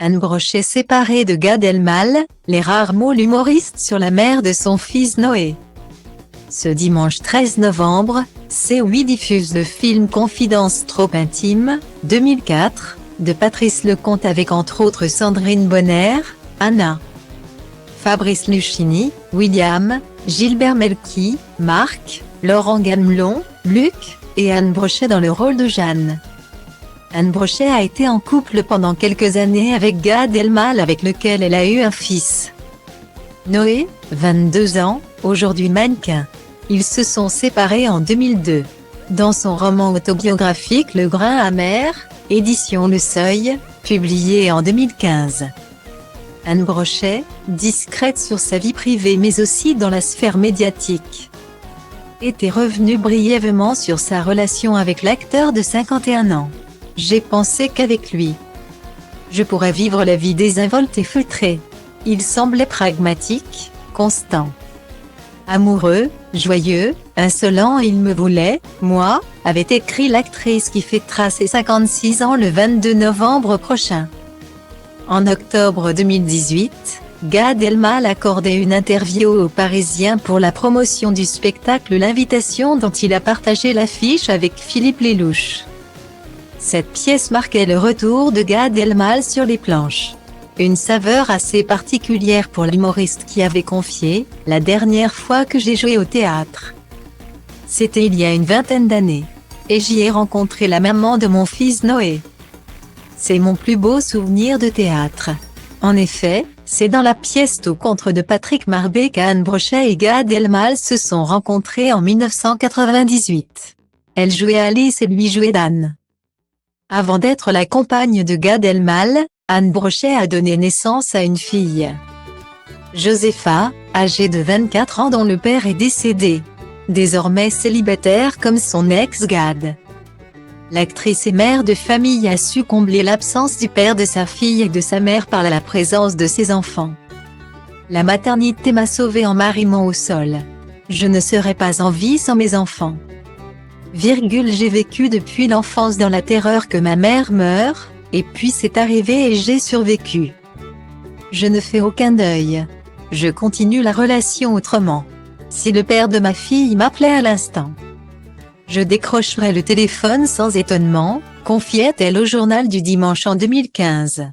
Anne Brochet séparée de Gad Elmaleh, les rares mots l'humoriste sur la mère de son fils Noé. Ce dimanche 13 novembre, C8 diffuse le film Confidence trop intime, 2004, de Patrice Lecomte avec entre autres Sandrine Bonner, Anna, Fabrice Luchini, William, Gilbert Melki, Marc, Laurent Gamelon, Luc, et Anne Brochet dans le rôle de Jeanne. Anne Brochet a été en couple pendant quelques années avec Gad Elmaleh avec lequel elle a eu un fils. Noé, 22 ans, aujourd'hui mannequin. Ils se sont séparés en 2002. Dans son roman autobiographique Le Grain amer, édition Le Seuil, publié en 2015. Anne Brochet, discrète sur sa vie privée mais aussi dans la sphère médiatique, était revenue brièvement sur sa relation avec l'acteur de 51 ans. J'ai pensé qu'avec lui, je pourrais vivre la vie désinvolte et feutrée. Il semblait pragmatique, constant, amoureux, joyeux, insolent et il me voulait, moi, avait écrit l'actrice qui fêtera ses 56 ans le 22 novembre prochain. En octobre 2018, Gad Elmaleh accordait une interview aux Parisiens pour la promotion du spectacle L'Invitation dont il a partagé l'affiche avec Philippe Lelouch. Cette pièce marquait le retour de Gad Elmaleh sur les planches. Une saveur assez particulière pour l'humoriste qui avait confié « La dernière fois que j'ai joué au théâtre, c'était il y a une vingtaine d'années. Et j'y ai rencontré la maman de mon fils Noé. C'est mon plus beau souvenir de théâtre. » En effet, c'est dans la pièce Tout contre de Patrick Marbet qu'Anne Brochet et Gad Elmaleh se sont rencontrés en 1998. Elle jouait Alice et lui jouait Dan. Avant d'être la compagne de Gad Elmaleh, Anne Brochet a donné naissance à une fille, Josepha, âgée de 24 ans dont le père est décédé. Désormais célibataire comme son ex Gad, l'actrice et mère de famille a su combler l'absence du père de sa fille et de sa mère par la présence de ses enfants. La maternité m'a sauvée en m'arrimant au sol. Je ne serais pas en vie sans mes enfants. J'ai vécu depuis l'enfance dans la terreur que ma mère meure, et puis c'est arrivé et j'ai survécu. Je ne fais aucun deuil. Je continue la relation autrement. Si le père de ma fille m'appelait à l'instant, je décrocherais le téléphone sans étonnement, confiait-elle au journal du dimanche en 2015.